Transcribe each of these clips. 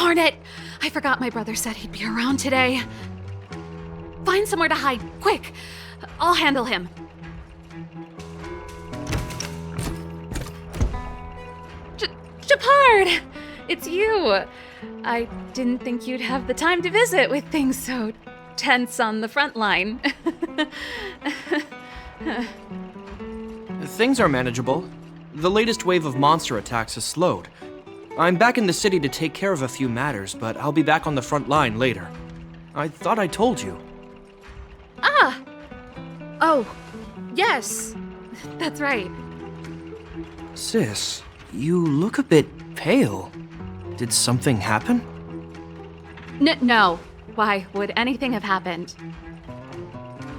Darn it! I forgot my brother said he'd be around today. Find somewhere to hide, quick! I'll handle him. Shepard! It's you! I didn't think you'd have the time to visit with things so tense on the front line. Things are manageable. The latest wave of monster attacks has slowed. I'm back in the city to take care of a few matters, but I'll be back on the front line later. I thought I told you. Ah! Oh, yes. That's right. Sis, you look a bit pale. Did something happen? No. Why would anything have happened?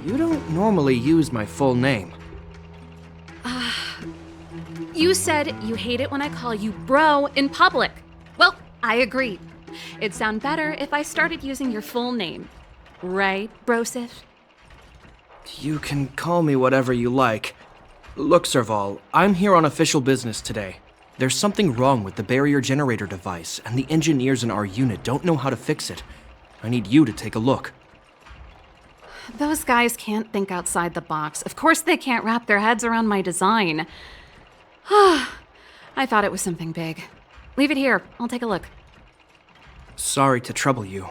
You don't normally use my full name. You said you hate it when I call you bro in public. Well, I agree. It'd sound better if I started using your full name. Right, Brosif? You can call me whatever you like. Look, Serval, I'm here on official business today. There's something wrong with the barrier generator device, and the engineers in our unit don't know how to fix it. I need you to take a look. Those guys can't think outside the box. Of course they can't wrap their heads around my design. I thought it was something big. Leave it here. I'll take a look. Sorry to trouble you.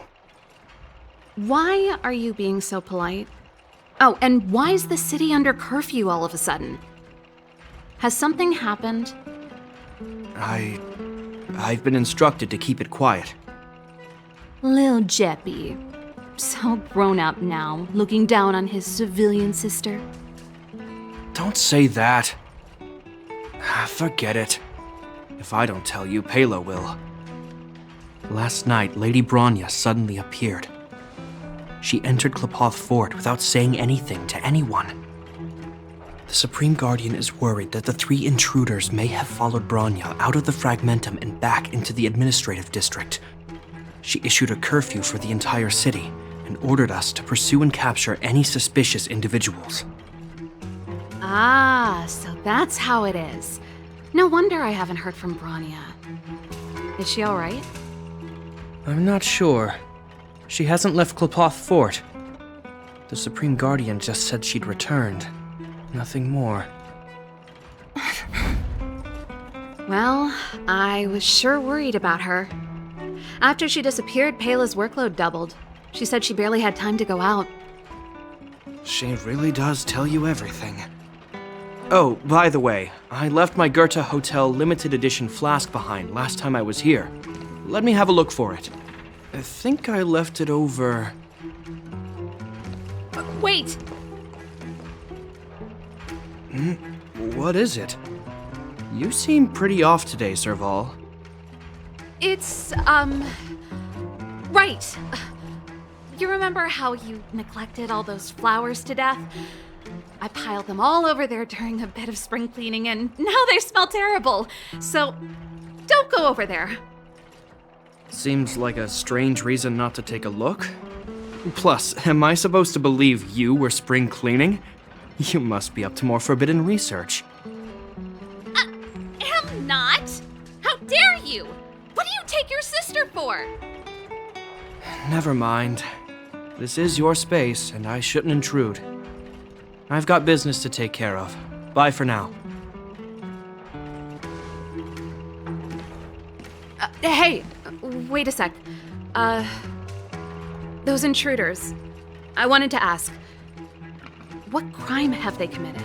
Why are you being so polite? Oh, and why is the city under curfew all of a sudden? Has something happened? I've been instructed to keep it quiet. Lil Jeppy. So grown up now, looking down on his civilian sister. Don't say that. Forget it. If I don't tell you, Pela will. Last night, Lady Bronya suddenly appeared. She entered Klepoth Fort without saying anything to anyone. The Supreme Guardian is worried that the 3 intruders may have followed Bronya out of the Fragmentum and back into the administrative district. She issued a curfew for the entire city and ordered us to pursue and capture any suspicious individuals. Ah, so that's how it is. No wonder I haven't heard from Bronya. Is she all right? I'm not sure. She hasn't left Klepoth Fort. The Supreme Guardian just said she'd returned. Nothing more. Well, I was sure worried about her. After she disappeared, Pela's workload doubled. She said she barely had time to go out. She really does tell you everything. Oh, by the way, I left my Goethe Hotel limited edition flask behind last time I was here. Let me have a look for it. I think I left it over... Wait! What is it? You seem pretty off today, Serval. It's, right. You remember how you neglected all those flowers to death? I piled them all over there during a bit of spring cleaning, and now they smell terrible. So, don't go over there. Seems like a strange reason not to take a look. Plus, am I supposed to believe you were spring cleaning? You must be up to more forbidden research. Am not? How dare you? What do you take your sister for? Never mind. This is your space, and I shouldn't intrude. I've got business to take care of. Bye for now. Hey, wait a sec. Those intruders. I wanted to ask, what crime have they committed?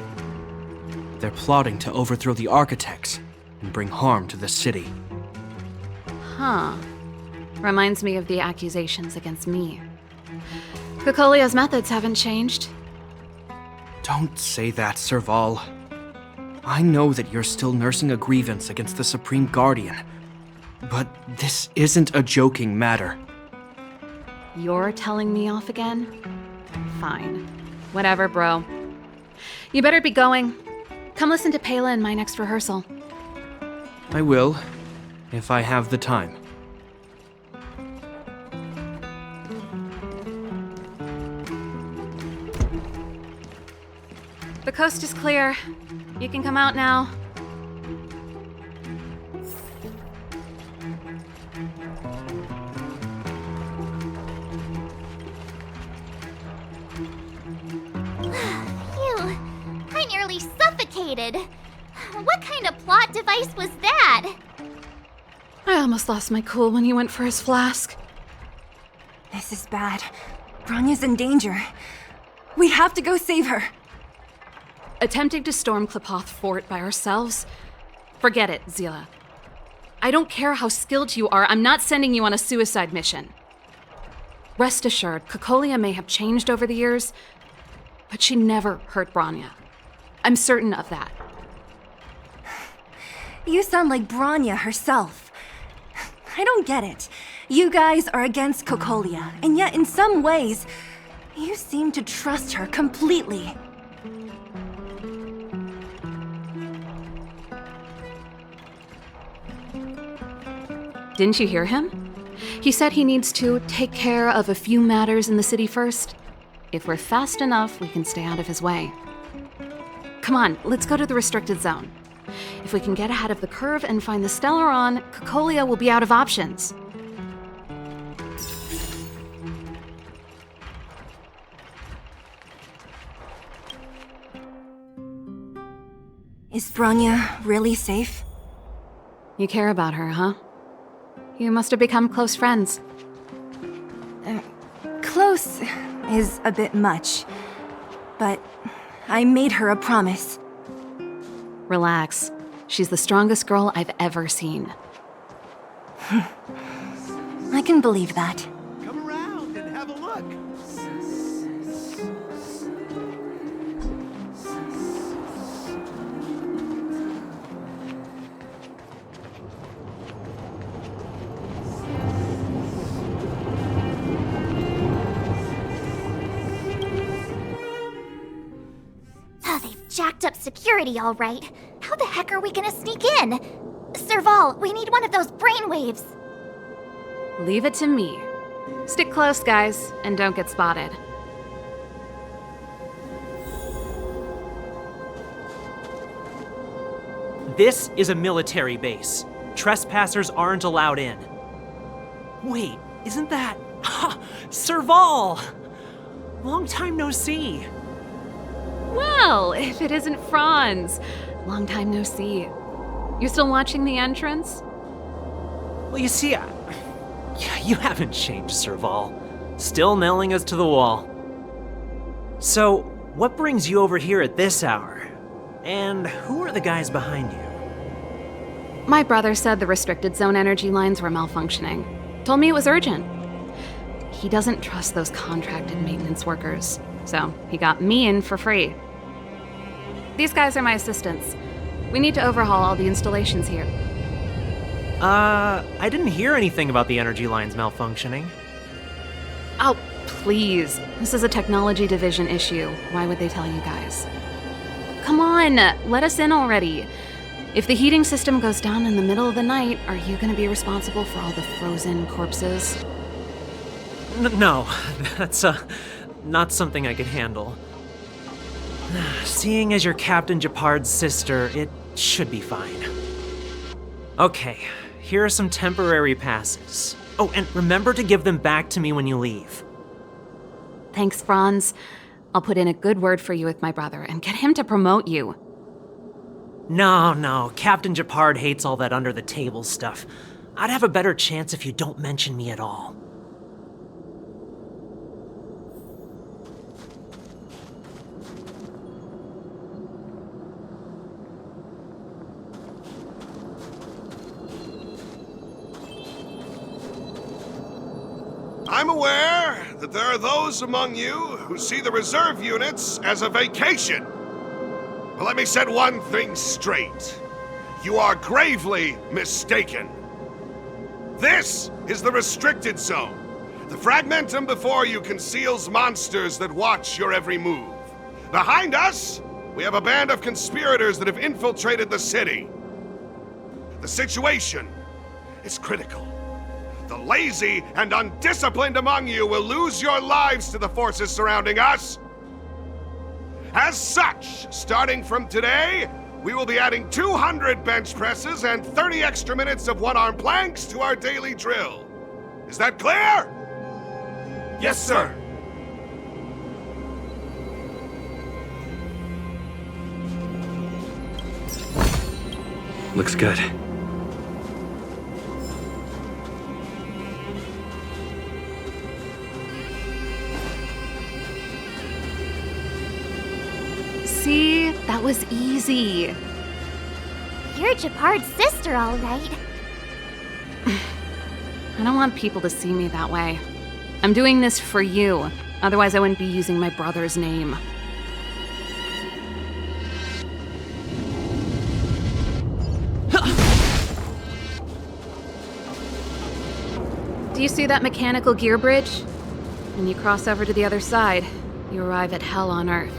They're plotting to overthrow the architects and bring harm to the city. Huh. Reminds me of the accusations against me. Kokolia's methods haven't changed. Don't say that, Serval. I know that you're still nursing a grievance against the Supreme Guardian, but this isn't a joking matter. You're telling me off again? Fine. Whatever, bro. You better be going. Come listen to Pela in my next rehearsal. I will, if I have the time. The coast is clear. You can come out now. spotted. What kind of plot device was that? I almost lost my cool when he went for his flask. This is bad. Bronya's in danger. We have to go save her. Attempting to storm Klipoth Fort by ourselves? Forget it, Zila. I don't care how skilled you are, I'm not sending you on a suicide mission. Rest assured, Cocolia may have changed over the years, but she never hurt Bronya. I'm certain of that. You sound like Bronya herself. I don't get it. You guys are against Cocolia, and yet in some ways, you seem to trust her completely. Didn't you hear him? He said he needs to take care of a few matters in the city first. If we're fast enough, we can stay out of his way. Come on, let's go to the restricted zone. If we can get ahead of the curve and find the Stellaron, Cocolia will be out of options. Is Bronya really safe? You care about her, huh? You must have become close friends. Close is a bit much, but I made her a promise. Relax. She's the strongest girl I've ever seen. I can believe that. Come around and have a look. Oh, they've jacked up security all right. How the heck are we gonna sneak in? Serval, we need one of those brainwaves. Leave it to me. Stick close, guys, and don't get spotted. This is a military base. Trespassers aren't allowed in. Wait, isn't that... Serval! Long time no see. Well, if it isn't Franz. Long time no see. You still watching the entrance? Well, you see, you haven't changed, Serval. Still nailing us to the wall. So, what brings you over here at this hour? And who are the guys behind you? My brother said the restricted zone energy lines were malfunctioning. Told me it was urgent. He doesn't trust those contracted maintenance workers, so he got me in for free. These guys are my assistants. We need to overhaul all the installations here. I didn't hear anything about the energy lines malfunctioning. Oh, please. This is a technology division issue. Why would they tell you guys? Come on, let us in already. If the heating system goes down in the middle of the night, are you going to be responsible for all the frozen corpses? No, that's not something I could handle. Seeing as you're Captain Japard's sister, it should be fine. Okay, here are some temporary passes. Oh, and remember to give them back to me when you leave. Thanks, Franz. I'll put in a good word for you with my brother and get him to promote you. No, Captain Japard hates all that under-the-table stuff. I'd have a better chance if you don't mention me at all. I'm aware that there are those among you who see the reserve units as a vacation. But let me set one thing straight. You are gravely mistaken. This is the restricted zone. The fragmentum before you conceals monsters that watch your every move. Behind us, we have a band of conspirators that have infiltrated the city. The situation is critical. The lazy and undisciplined among you will lose your lives to the forces surrounding us. As such, starting from today, we will be adding 200 bench presses and 30 extra minutes of one-arm planks to our daily drill. Is that clear? Yes, sir. Looks good. See? That was easy. You're Japard's sister, all right. I don't want people to see me that way. I'm doing this for you. Otherwise, I wouldn't be using my brother's name. Do you see that mechanical gear bridge? When you cross over to the other side, you arrive at Hell on Earth.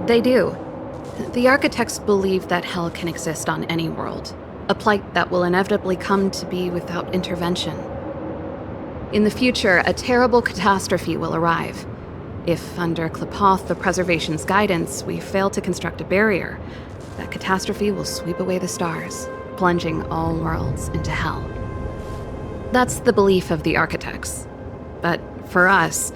They do. The architects believe that hell can exist on any world, a plight that will inevitably come to be without intervention. In the future, a terrible catastrophe will arrive. If, under Klapoth, the Preservation's guidance, we fail to construct a barrier, that catastrophe will sweep away the stars, plunging all worlds into hell. That's the belief of the architects. But for us,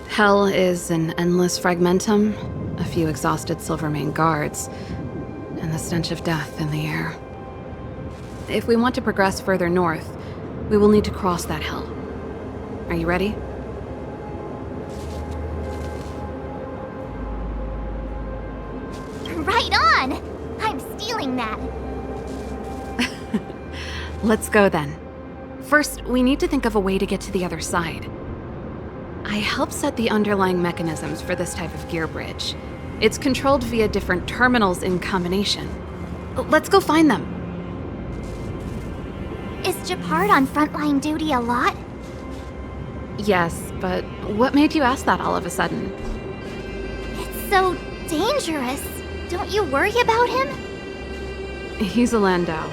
hell is an endless fragmentum, a few exhausted Silvermane guards, and the stench of death in the air. If we want to progress further north, we will need to cross that hell. Are you ready? Right on! I'm stealing that. Let's go then. First, we need to think of a way to get to the other side. I helped set the underlying mechanisms for this type of gear bridge. It's controlled via different terminals in combination. Let's go find them. Is Japard on frontline duty a lot? Yes, but what made you ask that all of a sudden? It's so dangerous. Don't you worry about him? He's a Landau.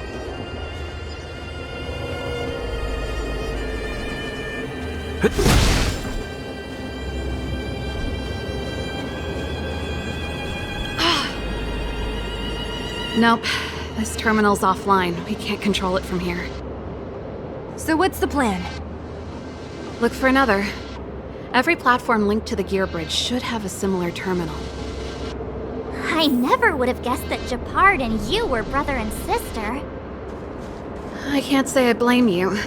Nope. This terminal's offline. We can't control it from here. So what's the plan? Look for another. Every platform linked to the gear bridge should have a similar terminal. I never would have guessed that Japard and you were brother and sister. I can't say I blame you.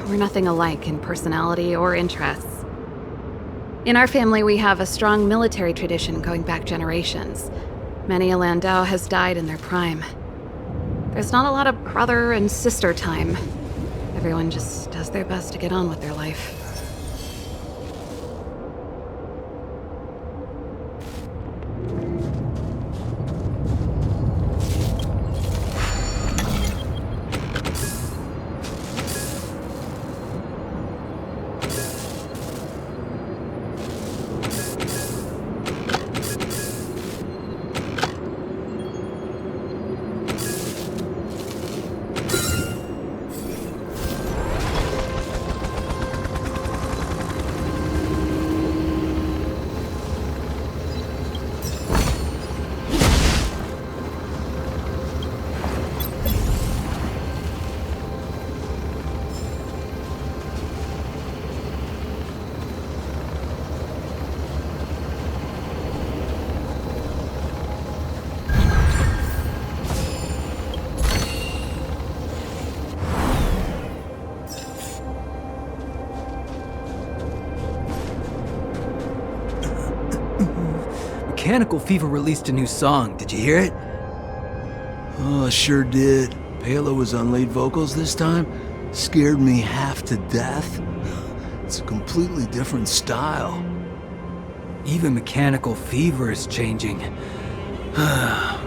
We're nothing alike in personality or interests. In our family, we have a strong military tradition going back generations. Many a Landau has died in their prime. There's not a lot of brother and sister time. Everyone just does their best to get on with their life. Mechanical Fever released a new song. Did you hear it? Oh, I sure did. Palo was on lead vocals this time. Scared me half to death. It's a completely different style. Even Mechanical Fever is changing.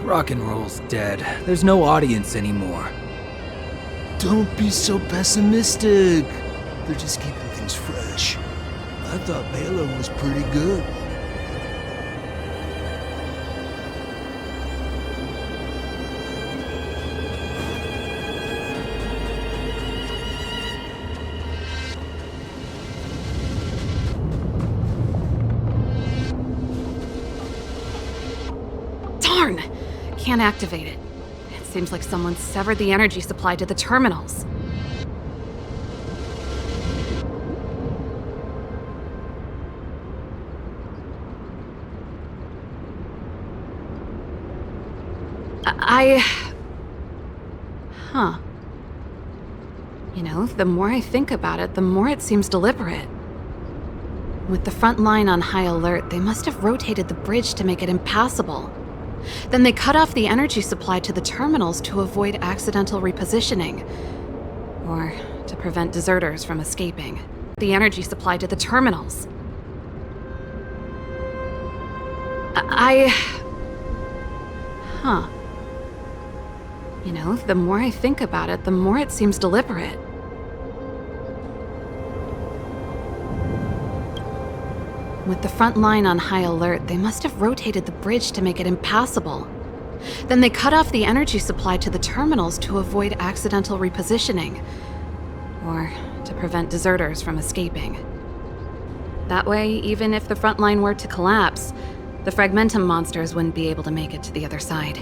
Rock and roll's dead. There's no audience anymore. Don't be so pessimistic. They're just keeping things fresh. I thought Palo was pretty good. Darn! Can't activate it. It seems like someone severed the energy supply to the terminals. Huh. You know, the more I think about it, the more it seems deliberate. With the front line on high alert, they must have rotated the bridge to make it impassable. Then they cut off the energy supply to the terminals to avoid accidental repositioning. Or to prevent deserters from escaping. The energy supply to the terminals. Huh. You know, the more I think about it, the more it seems deliberate. With the front line on high alert, they must have rotated the bridge to make it impassable. Then they cut off the energy supply to the terminals to avoid accidental repositioning. Or to prevent deserters from escaping. That way, even if the front line were to collapse, the Fragmentum monsters wouldn't be able to make it to the other side.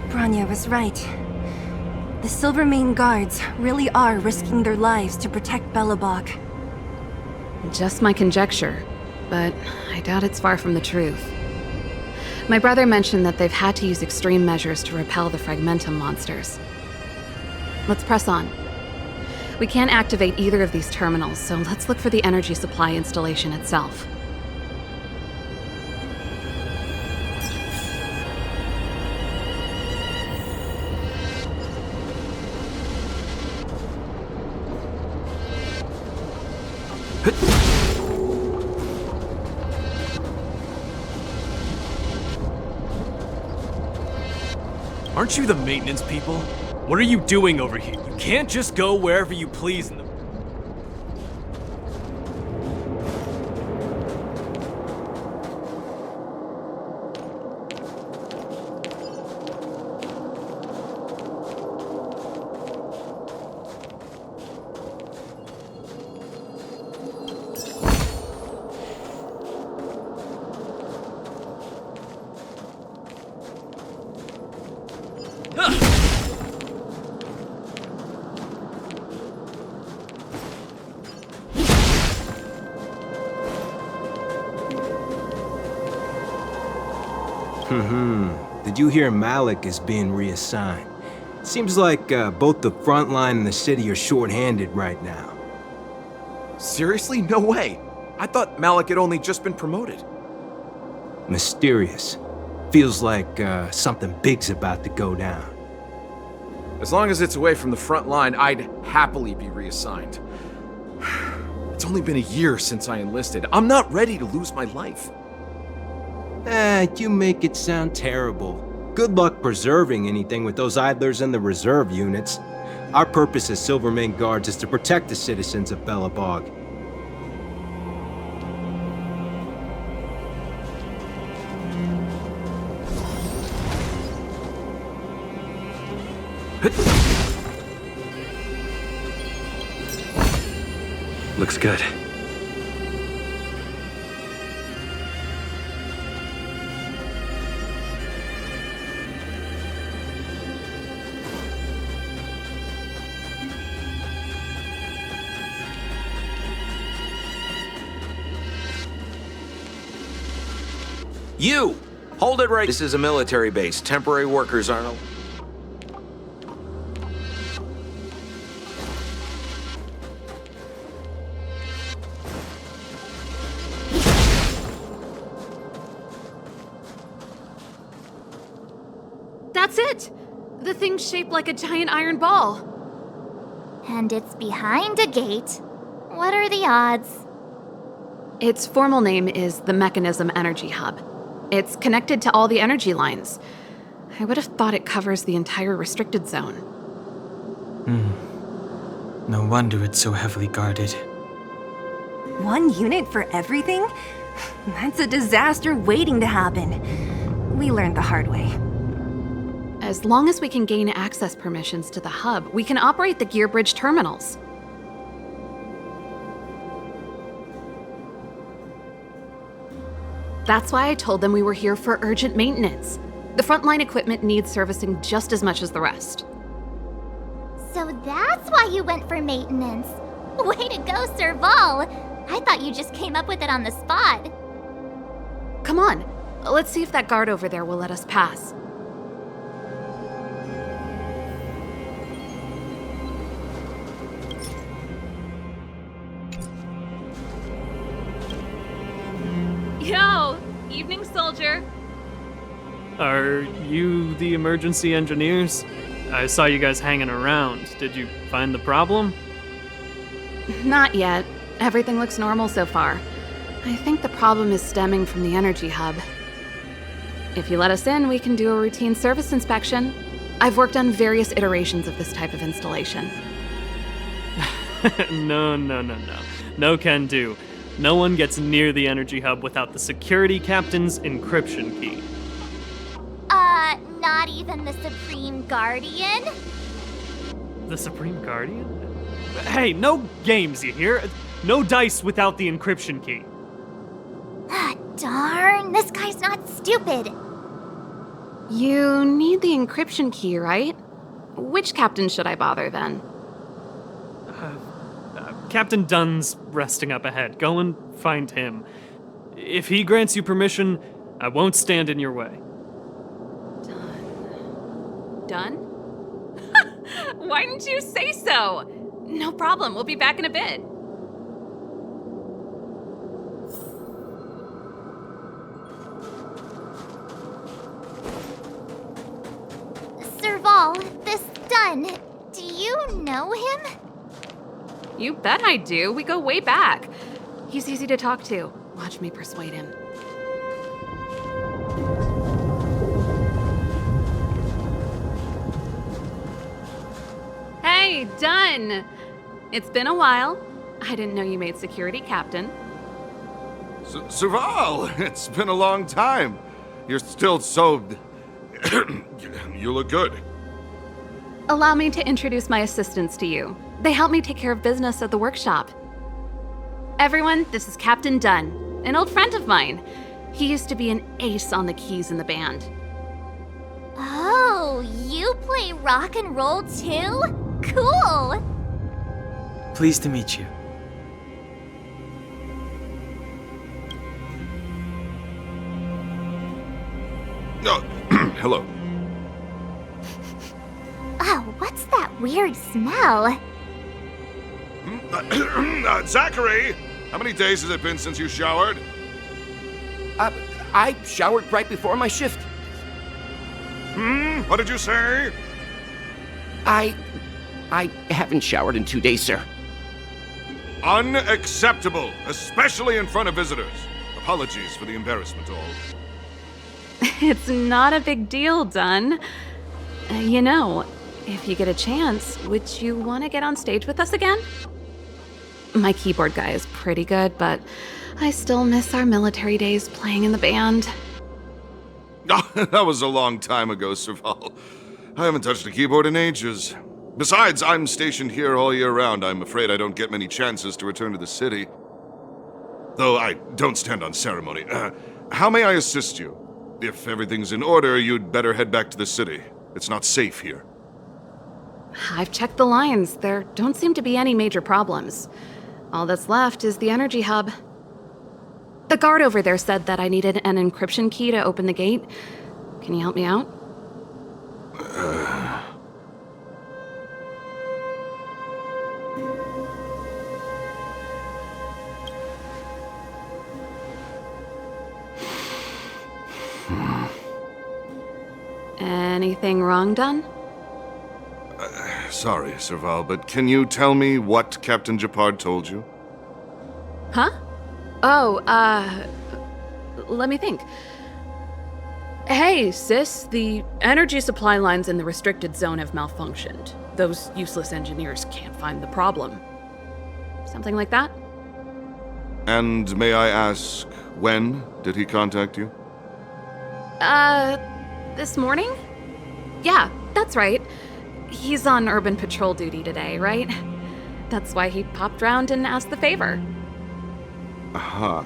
Bronya was right. The Silvermane guards really are risking their lives to protect Belobog. Just my conjecture, but I doubt it's far from the truth. My brother mentioned that they've had to use extreme measures to repel the Fragmentum monsters. Let's press on. We can't activate either of these terminals, so let's look for the energy supply installation itself. Aren't you the maintenance people? What are you doing over here? You can't just go wherever you please in the... Did you hear Malik is being reassigned? Seems like both the front line and the city are short-handed right now. Seriously? No way. I thought Malik had only just been promoted. Mysterious. Feels like something big's about to go down. As long as it's away from the front line, I'd happily be reassigned. It's only been a year since I enlisted. I'm not ready to lose my life. You make it sound terrible. Good luck preserving anything with those idlers in the reserve units. Our purpose as Silvermane guards is to protect the citizens of Belobog. Looks good. You! Hold it right. This is a military base. Temporary workers aren't... That's it! The thing's shaped like a giant iron ball. And it's behind a gate. What are the odds? Its formal name is the Mechanism Energy Hub. It's connected to all the energy lines. I would have thought it covers the entire restricted zone. No wonder it's so heavily guarded. One unit for everything? That's a disaster waiting to happen. We learned the hard way. As long as we can gain access permissions to the hub, we can operate the gear bridge terminals. That's why I told them we were here for urgent maintenance. The frontline equipment needs servicing just as much as the rest. So that's why you went for maintenance. Way to go, Serval! I thought you just came up with it on the spot. Come on, let's see if that guard over there will let us pass. Yo, evening soldier. Are you the emergency engineers? I saw you guys hanging around. Did you find the problem? Not yet. Everything looks normal so far. I think the problem is stemming from the energy hub. If you let us in, we can do a routine service inspection. I've worked on various iterations of this type of installation. No. No can do. No one gets near the energy hub without the security captain's encryption key. Not even the Supreme Guardian? The Supreme Guardian? Hey, no games, you hear? No dice without the encryption key. Ah, darn, this guy's not stupid. You need the encryption key, right? Which captain should I bother then? Captain Dunn's resting up ahead. Go and find him. If he grants you permission, I won't stand in your way. Done? Why didn't you say so? No problem, we'll be back in a bit. Serval, this Dunn, do you know him? You bet I do. We go way back. He's easy to talk to. Watch me persuade him. Hey, Dunn! It's been a while. I didn't know you made security captain. Serval, it's been a long time. You're still so... You look good. Allow me to introduce my assistants to you. They help me take care of business at the workshop. Everyone, this is Captain Dunn, an old friend of mine. He used to be an ace on the keys in the band. Oh, you play rock and roll too? Cool! Pleased to meet you. Oh, hello. Oh, what's that weird smell? Zachary! How many days has it been since you showered? I showered right before my shift. What did you say? I haven't showered in 2 days, sir. Unacceptable, especially in front of visitors. Apologies for the embarrassment, all. It's not a big deal, Dunn. You know, if you get a chance, would you want to get on stage with us again? My keyboard guy is pretty good, but I still miss our military days playing in the band. That was a long time ago, Serval. I haven't touched a keyboard in ages. Besides, I'm stationed here all year round. I'm afraid I don't get many chances to return to the city. Though I don't stand on ceremony. How may I assist you? If everything's in order, you'd better head back to the city. It's not safe here. I've checked the lines. There don't seem to be any major problems. All that's left is the energy hub. The guard over there said that I needed an encryption key to open the gate. Can you help me out? Anything wrong, Dunn? Sorry, Serval, but can you tell me what Captain Japard told you? Huh? Oh, let me think. Hey, sis, the energy supply lines in the restricted zone have malfunctioned. Those useless engineers can't find the problem. Something like that? And may I ask, when did he contact you? This morning? Yeah, that's right. He's on urban patrol duty today, right? That's why he popped round and asked the favor. Aha.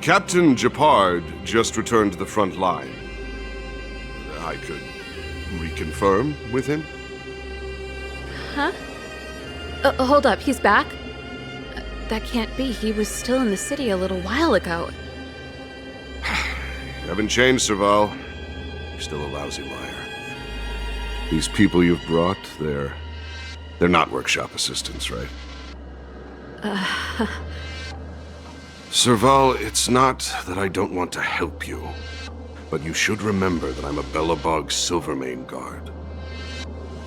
Captain Japard just returned to the front line. I could reconfirm with him? Huh? Hold up, he's back? That can't be. He was still in the city a little while ago. You haven't changed, Serval. You're still a lousy liar. These people you've brought, they're not workshop assistants, right? Serval, it's not that I don't want to help you, but you should remember that I'm a Belobog Silvermane guard.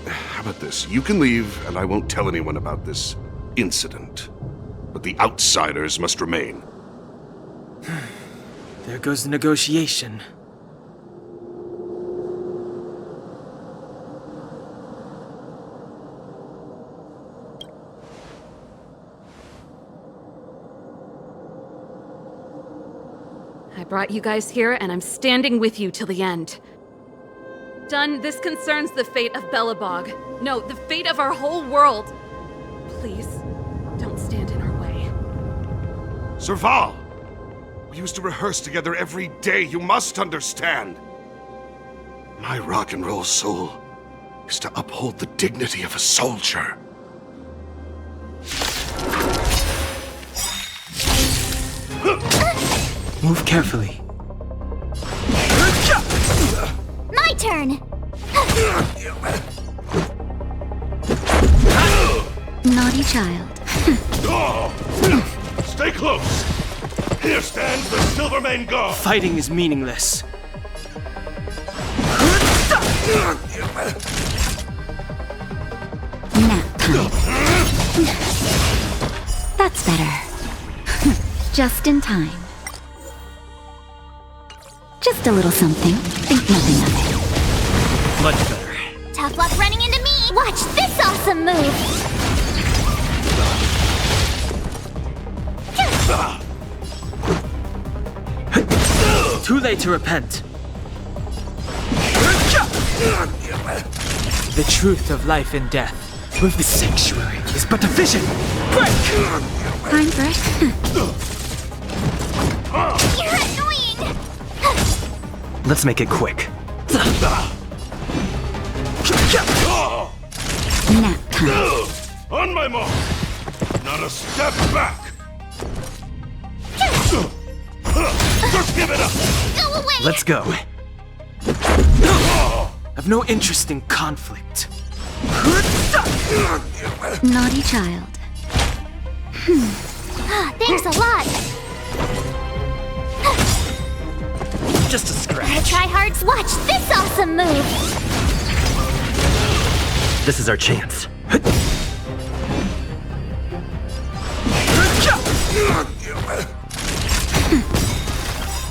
How about this? You can leave, and I won't tell anyone about this incident. But the outsiders must remain. There goes the negotiation. I brought you guys here, and I'm standing with you till the end. Done. This concerns the fate of Belobog. No, the fate of our whole world. Please, don't stand in our way. Serval! We used to rehearse together every day, you must understand. My rock and roll soul is to uphold the dignity of a soldier. Move carefully. My turn! Naughty child. Stay close! Here stands the Silvermane Guard! Fighting is meaningless. Nap. That's better. Just in time. Just a little something. Think nothing of it. Much better. Tough luck running into me! Watch this awesome move! Too late to repent. The truth of life and death. With the sanctuary is but a vision. Break! Time for it. You're annoying! Let's make it quick. Nap time. On my mark! Not a step back! Just give it up! Go away! Let's go. I've no interest in conflict. Naughty child. Thanks a lot. Just a Gotta scratch. try hard. Watch this awesome move. This is our chance.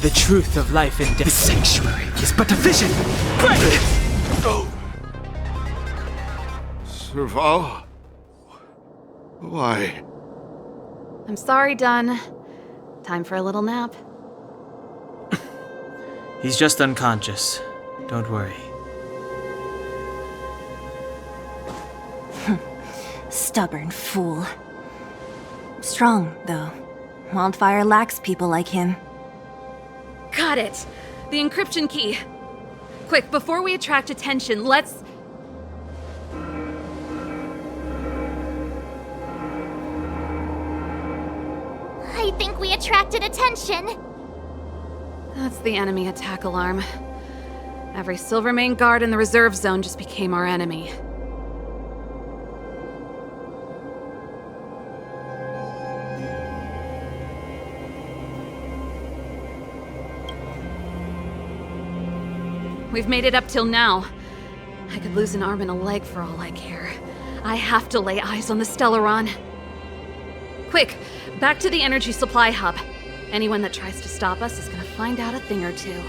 The truth of life and death. The sanctuary is but a vision. Break! Oh. Serval? Why? I'm sorry, Dunn. Time for a little nap. He's just unconscious. Don't worry. Stubborn fool. Strong, though. Wildfire lacks people like him. Got it! The encryption key. Quick, before we attract attention, let's... I think we attracted attention. That's the enemy attack alarm. Every Silvermane guard in the reserve zone just became our enemy. We've made it up till now. I could lose an arm and a leg for all I care. I have to lay eyes on the Stellaron. Quick, back to the energy supply hub. Anyone that tries to stop us is gonna find out a thing or two.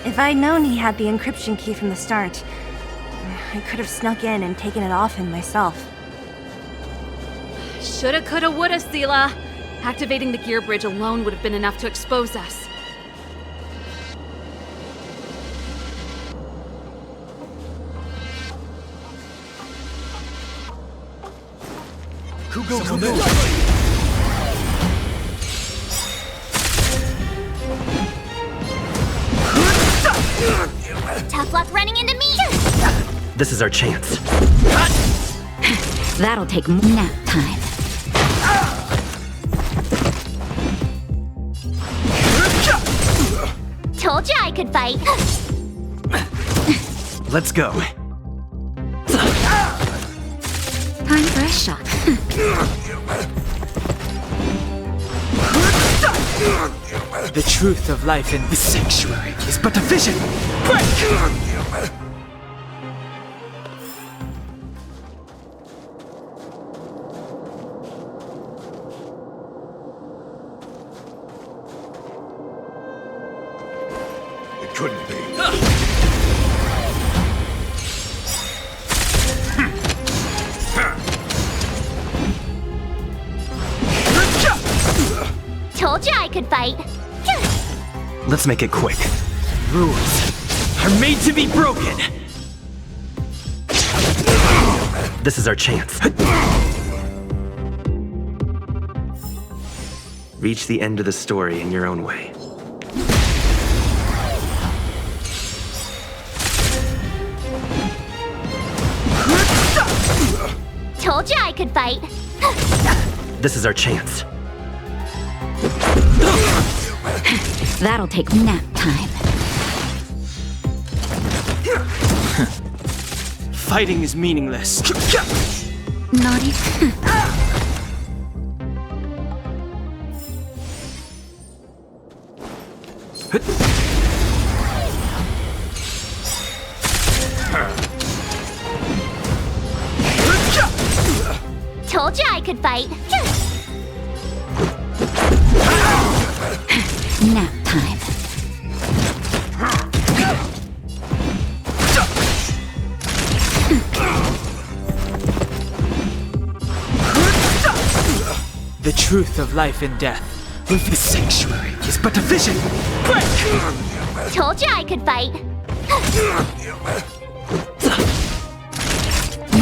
If I'd known he had the encryption key from the start, I could have snuck in and taken it off him myself. Shoulda, coulda, woulda, Sela. Activating the gear bridge alone would have been enough to expose us. Who goes in there? Tough luck running into me. This is our chance. That'll take nap time. Told you I could fight. Let's go. Time for a shot. The truth of life in the sanctuary is but a vision. Quick! It couldn't be. Told you I could fight. Let's make it quick. Rules are made to be broken. This is our chance. Reach the end of the story in your own way. Told you I could fight. This is our chance. That'll take nap time. Fighting is meaningless. Naughty. Told you I could fight. Nap time. The truth of life and death with the sanctuary is but a vision. Quick! Told you I could fight.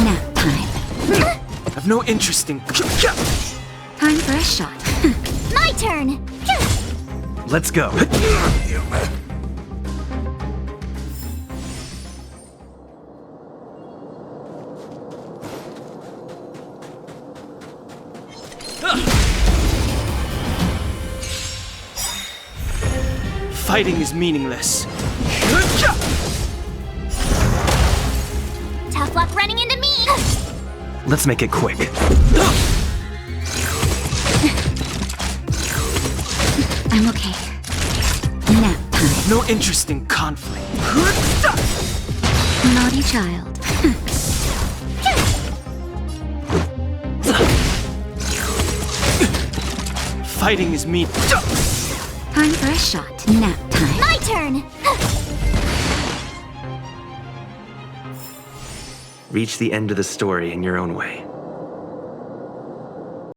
Nap time. I've no interest in. Time for a shot. My turn. Let's go. Fighting is meaningless. Tough luck running into me. Let's make it quick. I'm okay. Nap time. No interest in conflict. Naughty child. Fighting is mean. Time for a shot. Nap time. My turn. Reach the end of the story in your own way.